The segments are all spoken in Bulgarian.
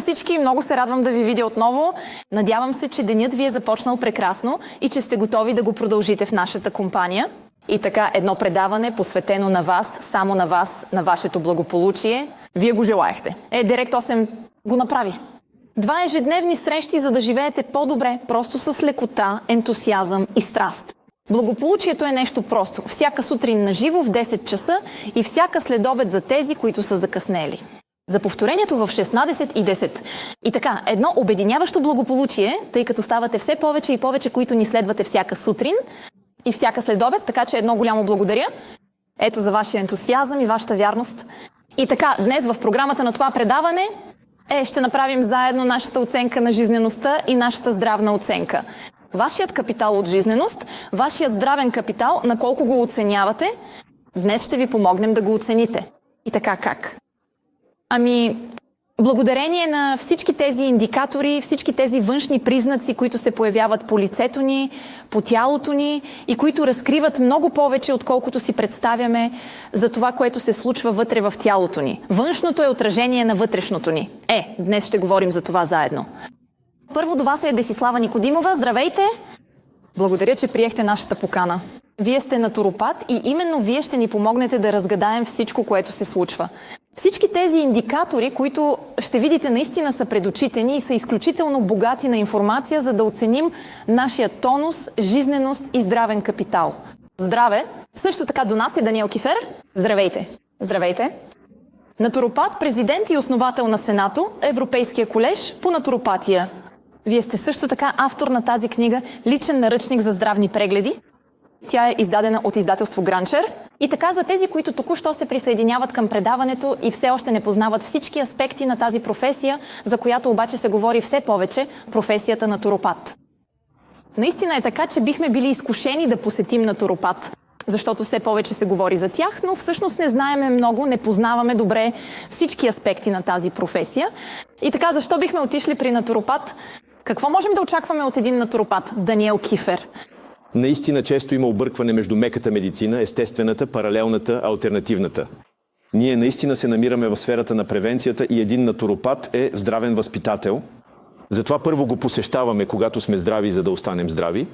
на всички! Много се радвам да ви видя отново. Надявам се, че денят ви е започнал прекрасно и че сте готови да го продължите в нашата компания. И така, едно предаване, посветено на вас, само на вас, на вашето благополучие. Вие го желаехте. Директ 8 го направи. 2 ежедневни срещи, за да живеете по-добре, просто с лекота, ентусиазъм и страст. Благополучието е нещо просто. Всяка сутрин на живо в 10 часа и всяка следобед за тези, които са закъснели. За повторението в 16 и 10. И така, едно обединяващо благополучие, тъй като ставате все повече и повече, които ни следвате всяка сутрин и всяка следобед, така че едно голямо благодаря. Ето за вашия ентусиазъм и вашата вярност. И така, днес в програмата на това предаване ще направим заедно нашата оценка на жизнеността и нашата здравна оценка. Вашият капитал от жизненост, вашият здравен капитал, на колко го оценявате, днес ще ви помогнем да го оцените. И така как? Благодарение на всички тези индикатори, всички тези външни признаци, които се появяват по лицето ни, по тялото ни и които разкриват много повече, отколкото си представяме за това, което се случва вътре в тялото ни. Външното е отражение на вътрешното ни. Днес ще говорим за това заедно. Първо до вас е Десислава Никодимова. Здравейте! Благодаря, че приехте нашата покана. Вие сте натуропат и именно вие ще ни помогнете да разгадаем всичко, което се случва. Всички тези индикатори, които ще видите, наистина са пред очите ни и са изключително богати на информация, за да оценим нашия тонус, жизненост и здравен капитал. Здраве! Също така до нас е Даниел Кифер. Здравейте! Здравейте! Натуропат, президент и основател на Сенато, Европейския колеж по натуропатия. Вие сте също така автор на тази книга "Личен наръчник за здравни прегледи". Тя е издадена от издателство Гранчер. И така, за тези, които току-що се присъединяват към предаването и все още не познават всички аспекти на тази професия, за която обаче се говори все повече, професията натуропат. Наистина е така, че бихме били изкушени да посетим натуропат, защото все повече се говори за тях, но всъщност не знаеме много, не познаваме добре всички аспекти на тази професия. И така, защо бихме отишли при натуропат? Какво можем да очакваме от един натуропат? Даниел Кифер. Наистина често има объркване между меката медицина, естествената, паралелната, алтернативната. Ние наистина се намираме в сферата на превенцията и един натуропат е здравен възпитател. Затова първо го посещаваме, когато сме здрави, за да останем здрави.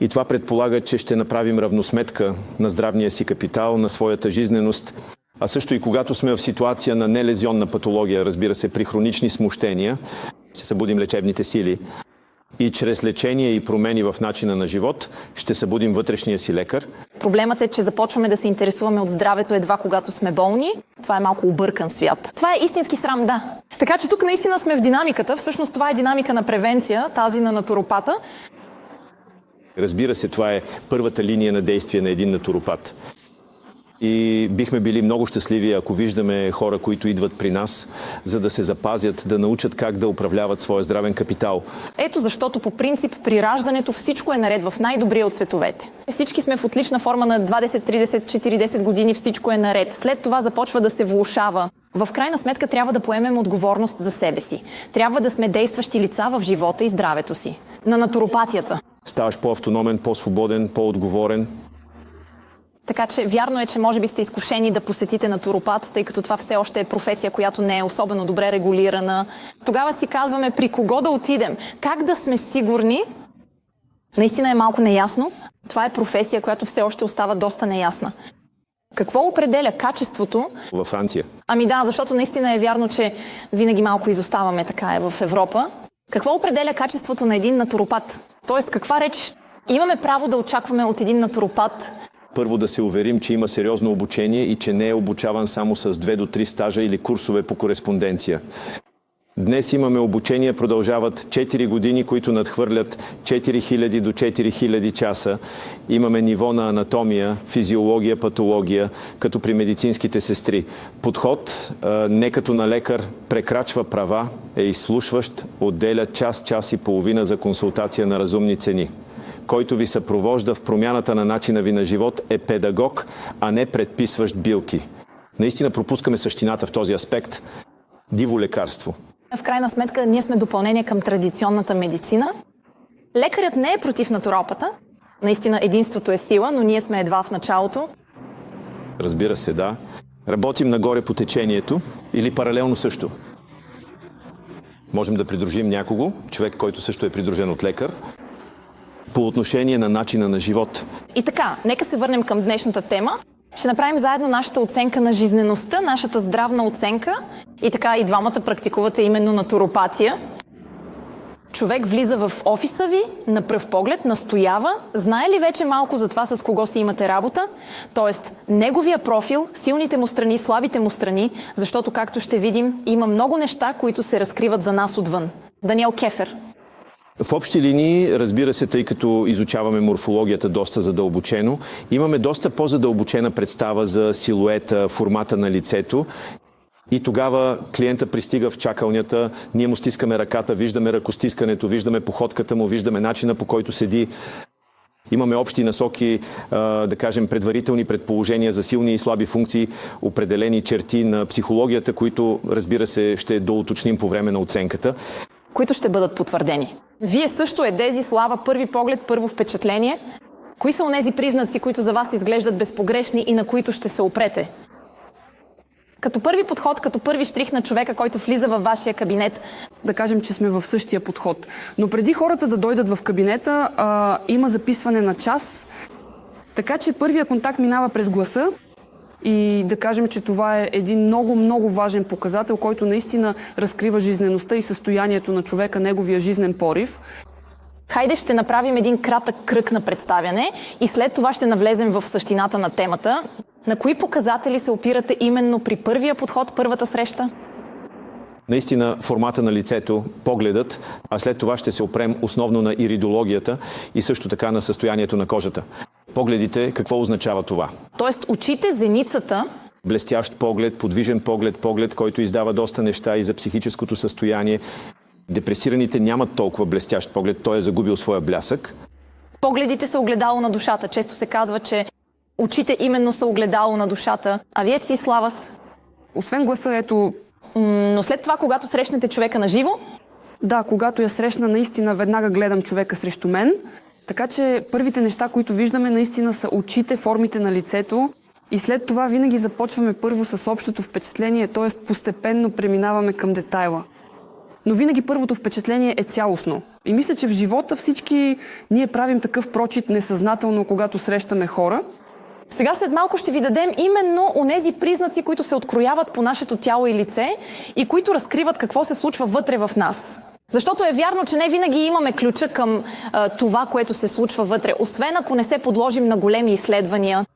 И това предполага, че ще направим равносметка на здравния си капитал, на своята жизненост, а също и когато сме в ситуация на нелезионна патология, разбира се, при хронични смущения, ще събудим лечебните сили. И чрез лечение и промени в начина на живот ще събудим вътрешния си лекар. Проблемът е, че започваме да се интересуваме от здравето едва когато сме болни. Това е малко объркан свят. Това е истински срам, да. Така че тук наистина сме в динамиката. Всъщност това е динамика на превенция, тази на натуропата. Разбира се, това е първата линия на действие на един натуропат. И бихме били много щастливи, ако виждаме хора, които идват при нас, за да се запазят, да научат как да управляват своя здравен капитал. Ето защото по принцип при раждането всичко е наред в най-добрия от световете. Всички сме в отлична форма на 20, 30, 40 години, всичко е наред. След това започва да се влошава. В крайна сметка трябва да поемем отговорност за себе си. Трябва да сме действащи лица в живота и здравето си. На натуропатията. Ставаш по-автономен, по-свободен, по-отговорен. Така че вярно е, че може би сте изкушени да посетите натуропат, тъй като това все още е професия, която не е особено добре регулирана. Тогава си казваме при кого да отидем, как да сме сигурни. Наистина е малко неясно. Това е професия, която все още остава доста неясна. Какво определя качеството? Във Франция. Да, защото наистина е вярно, че винаги малко изоставаме, така е в Европа. Какво определя качеството на един натуропат? Тоест, каква реч имаме право да очакваме от един натуропат? Първо да се уверим, че има сериозно обучение и че не е обучаван само с 2 до 3 стажа или курсове по кореспонденция. Днес имаме обучения, продължават 4 години, които надхвърлят 4000 до 4000 часа. Имаме ниво на анатомия, физиология, патология, като при медицинските сестри. Подход, не като на лекар, прекрачва права, е изслушващ, отделя час, час и половина за консултация на разумни цени. Който ви съпровожда в промяната на начина ви на живот, е педагог, а не предписващ билки. Наистина пропускаме същината в този аспект. Диво лекарство. В крайна сметка, ние сме допълнение към традиционната медицина. Лекарят не е против натуропата. Наистина единството е сила, но ние сме едва в началото. Разбира се, да. Работим нагоре по течението или паралелно също. Можем да придружим някого, човек, който също е придружен от лекар, по отношение на начина на живот. И така, нека се върнем към днешната тема. Ще направим заедно нашата оценка на жизнеността, нашата здравна оценка. И така и двамата практикувате именно натуропатия. Човек влиза в офиса ви, на пръв поглед, настоява, знае ли вече малко за това с кого си имате работа? Тоест, неговия профил, силните му страни, слабите му страни, защото, както ще видим, има много неща, които се разкриват за нас отвън. Даниел Кефер. В общи линии, разбира се, тъй като изучаваме морфологията доста задълбочено, имаме доста по-задълбочена представа за силуета, формата на лицето. И тогава клиента пристига в чакалнята, ние му стискаме ръката, виждаме ръкостискането, виждаме походката му, виждаме начина, по който седи. Имаме общи насоки, да кажем, предварителни предположения за силни и слаби функции, определени черти на психологията, които, разбира се, ще доуточним по време на оценката. Които ще бъдат потвърдени. Вие също, Едези, Слава, първи поглед, първо впечатление. Кои са онези признаци, които за вас изглеждат безпогрешни и на които ще се опрете? Като първи подход, като първи щрих на човека, който влиза във вашия кабинет. Да кажем, че сме в същия подход. Но преди хората да дойдат в кабинета, има записване на час. Така че първия контакт минава през гласа. И да кажем, че това е един много, много важен показател, който наистина разкрива жизнеността и състоянието на човека, неговия жизнен порив. Хайде ще направим един кратък кръг на представяне и след това ще навлезем в същината на темата. На кои показатели се опирате именно при първия подход, първата среща? Наистина формата на лицето, погледът, а след това ще се опрем основно на иридологията и също така на състоянието на кожата. Погледите, какво означава това? Тоест очите, зеницата. Блестящ поглед, подвижен поглед, поглед, който издава доста неща и за психическото състояние. Депресираните нямат толкова блестящ поглед, той е загубил своя блясък. Погледите са огледало на душата. Често се казва, че очите именно са огледало на душата. А вие си, Славас? Освен гласа, ето... Но след това, когато срещнете човека на живо? Да, когато я срещна, наистина веднага гледам човека срещу мен. Така че първите неща, които виждаме, наистина са очите, формите на лицето. И след това винаги започваме първо с общото впечатление, т.е. постепенно преминаваме към детайла. Но винаги първото впечатление е цялостно. И мисля, че в живота всички ние правим такъв прочит несъзнателно, когато срещаме хора. Сега след малко ще ви дадем именно онези признаци, които се открояват по нашето тяло и лице и които разкриват какво се случва вътре в нас. Защото е вярно, че не винаги имаме ключа към това, което се случва вътре, освен ако не се подложим на големи изследвания.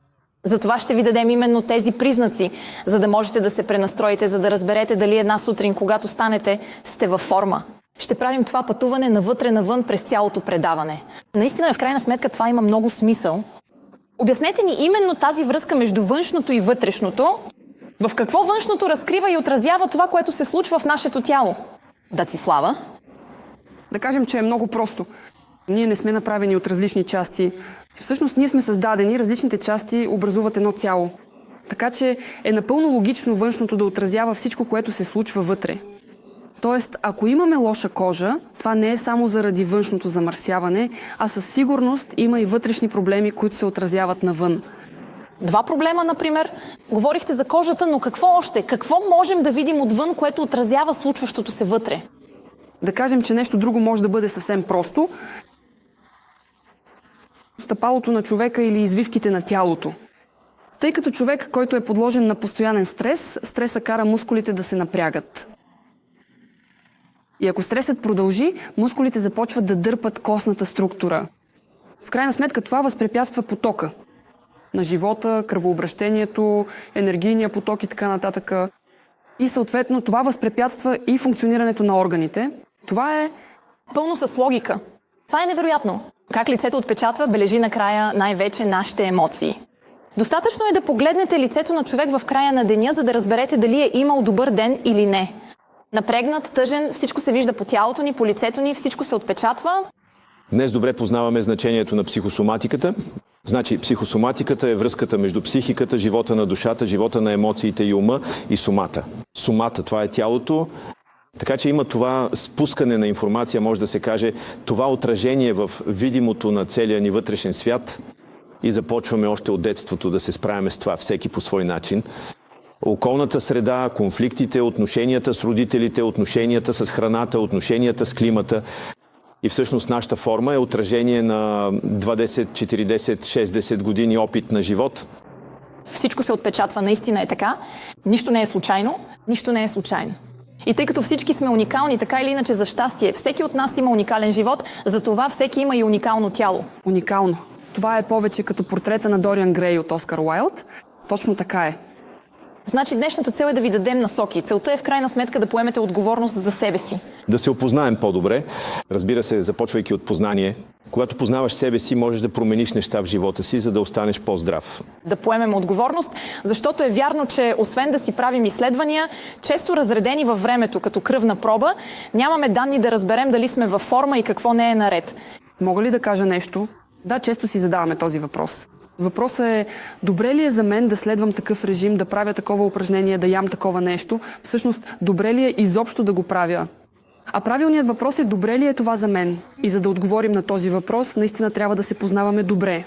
Затова ще ви дадем именно тези признаци, за да можете да се пренастроите, за да разберете дали една сутрин, когато станете, сте във форма. Ще правим това пътуване навътре-навън през цялото предаване. Наистина, в крайна сметка, това има много смисъл. Обяснете ни именно тази връзка между външното и вътрешното. В какво външното разкрива и отразява това, което се случва в нашето тяло? Дацислава? Да кажем, че е много просто. Ние не сме направени от различни части. Всъщност ние сме създадени, различните части образуват едно цяло. Така че е напълно логично външното да отразява всичко, което се случва вътре. Тоест, ако имаме лоша кожа, това не е само заради външното замърсяване, а със сигурност има и вътрешни проблеми, които се отразяват навън. Два проблема, например. Говорихте за кожата, но какво още? Какво можем да видим отвън, което отразява случващото се вътре? Да кажем, че нещо друго може да бъде съвсем просто. Стъпалото на човека или извивките на тялото. Тъй като човек, който е подложен на постоянен стрес, стреса кара мускулите да се напрягат. И ако стресът продължи, мускулите започват да дърпат костната структура. В крайна сметка това възпрепятства потока на живота, кръвообращението, енергийния поток и така нататък. И съответно това възпрепятства и функционирането на органите. Това е пълно с логика. Това е невероятно. Как лицето отпечатва, бележи накрая най-вече нашите емоции. Достатъчно е да погледнете лицето на човек в края на деня, за да разберете дали е имал добър ден или не. Напрегнат, тъжен, всичко се вижда по тялото ни, по лицето ни, всичко се отпечатва. Днес добре познаваме значението на психосоматиката. Значи, психосоматиката е връзката между психиката, живота на душата, живота на емоциите и ума и сомата. Сомата, това е тялото. Така че има това спускане на информация, може да се каже, това отражение в видимото на целия ни вътрешен свят и започваме още от детството да се справяме с това, всеки по свой начин. околната среда, конфликтите, отношенията с родителите, отношенията с храната, отношенията с климата. И всъщност нашата форма е отражение на 20, 40, 60 години опит на живот. Всичко се отпечатва, наистина е така. Нищо не е случайно, нищо не е случайно. И тъй като всички сме уникални, така или иначе за щастие, всеки от нас има уникален живот, затова всеки има и уникално тяло. Уникално. Това е повече като портрета на Дориан Грей от Оскар Уайлд. Точно така е. Значи днешната цел е да ви дадем насоки. Целта е в крайна сметка да поемете отговорност за себе си. Да се опознаем по-добре. Разбира се, започвайки от познание. Когато познаваш себе си, можеш да промениш неща в живота си, за да останеш по-здрав. Да поемем отговорност, защото е вярно, че освен да си правим изследвания, често разредени във времето като кръвна проба, нямаме данни да разберем дали сме във форма и какво не е наред. Мога ли да кажа нещо? Да, често си задаваме този въпрос. Въпросът е, добре ли е за мен да следвам такъв режим, да правя такова упражнение, да ям такова нещо? Всъщност, добре ли е изобщо да го правя? А правилният въпрос е, добре ли е това за мен? И за да отговорим на този въпрос, наистина трябва да се познаваме добре.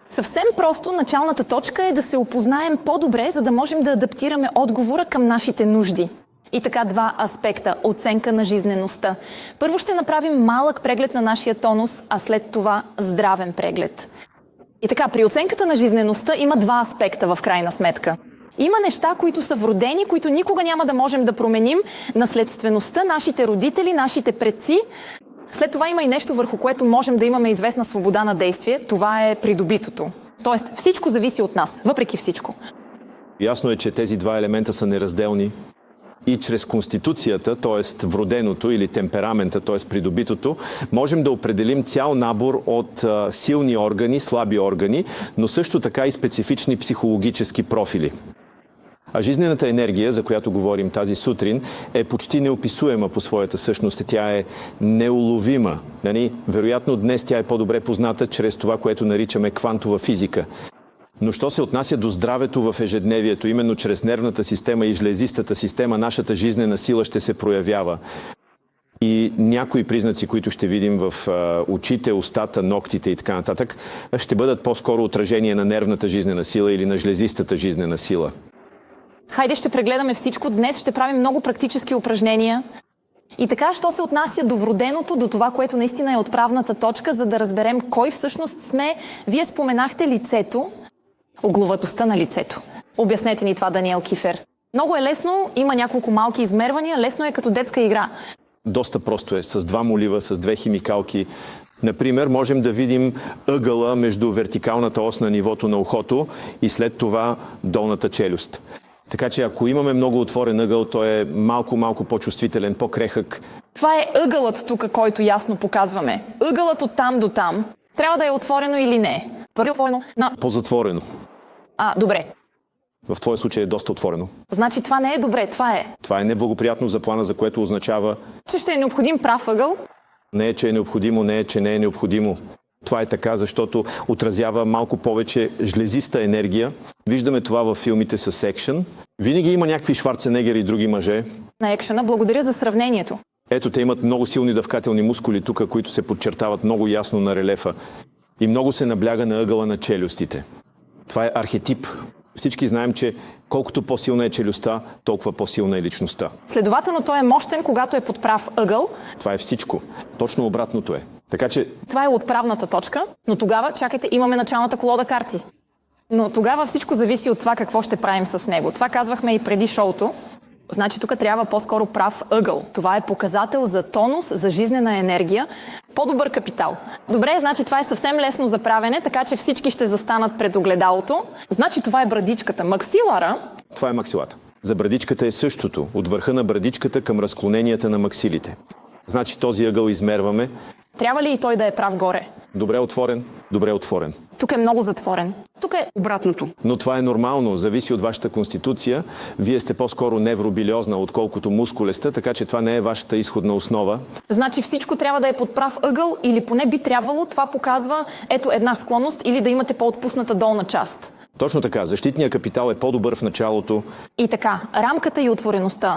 Съвсем просто началната точка е да се опознаем по-добре, за да можем да адаптираме отговора към нашите нужди. И така два аспекта – оценка на жизнеността. Първо ще направим малък преглед на нашия тонус, а след това здравен преглед. И така, при оценката на жизнеността има два аспекта в крайна сметка. Има неща, които са вродени, които никога няма да можем да променим. Наследствеността, нашите родители, нашите предци. След това има и нещо, върху което можем да имаме известна свобода на действие. Това е придобитото. Тоест, всичко зависи от нас, въпреки всичко. Ясно е, че тези два елемента са неразделни. И чрез конституцията, т.е. вроденото или темперамента, т.е. придобитото, можем да определим цял набор от силни органи, слаби органи, но също така и специфични психологически профили. А жизнената енергия, за която говорим тази сутрин, е почти неописуема по своята същност. Тя е неуловима. Вероятно днес тя е по-добре позната чрез това, което наричаме квантова физика. Но що се отнася до здравето в ежедневието, именно чрез нервната система и жлезистата система, нашата жизнена сила ще се проявява. И някои признаци, които ще видим в очите, устата, ногтите и така нататък, ще бъдат по-скоро отражение на нервната жизнена сила или на жлезистата жизнена сила. Хайде ще прегледаме всичко. Днес ще правим много практически упражнения. И така, що се отнася до вроденото, до това, което наистина е отправната точка, за да разберем кой всъщност сме. Вие споменахте лицето, огловатостта на лицето. Обяснете ни това, Даниел Кифер. Много е лесно, има няколко малки измервания, лесно е като детска игра. Доста просто е, с два молива, с две химикалки. Например, можем да видим ъгъла между вертикалната ос на нивото на ухото и след това долната челюст. Така че ако имаме много отворен ъгъл, той е малко по-чувствителен, по-крехък. Това е ъгълът тук, който ясно показваме. Ъгълът от там до там. Трябва да е отворено или не? Твърде отворено? По-затворено. Добре. В твоя случай е доста отворено. Значи това не е добре, това е. Това е неблагоприятно за плана, за което означава... Че ще е необходим прав ъгъл? Не е, че е необходимо, не е, че не е необходимо. Това е така, защото отразява малко повече жлезиста енергия. Виждаме това във филмите с екшън. Винаги има някакви Шварценегер и други мъже. На екшъна, благодаря за сравнението. Ето, те имат много силни дъвкателни мускули тук, които се подчертават много ясно на релефа. И много се набляга на ъгъла на челюстите. Това е архетип. Всички знаем, че колкото по-силна е челюстта, толкова по-силна е личността. Следователно той е мощен, когато е под прав ъгъл. Това е всичко. Точно обратното е. Така че... Това е отправната точка, но тогава, чакайте, имаме началната колода карти. Но тогава всичко зависи от това какво ще правим с него. Това казвахме и преди шоуто. Значи тук трябва по-скоро прав ъгъл. Това е показател за тонус, за жизнена енергия. По-добър капитал. Добре, значи това е съвсем лесно за правене, така че всички ще застанат пред огледалото. Значи това е брадичката. Максилара... Това е максилата. За брадичката е същото. От върха на брадичката към разклоненията на максилите. Значи този ъгъл измерваме. Трябва ли и той да е прав горе? Добре отворен, добре отворен. Тук е много затворен. Тук е обратното. Но това е нормално, зависи от вашата конституция. Вие сте по-скоро невробилиозна, отколкото мускулеста, така че това не е вашата изходна основа. Значи всичко трябва да е под прав ъгъл или поне би трябвало. Това показва една склонност или да имате по-отпусната долна част. Точно така. Защитният капитал е по-добър в началото. И така, рамката и отвореността.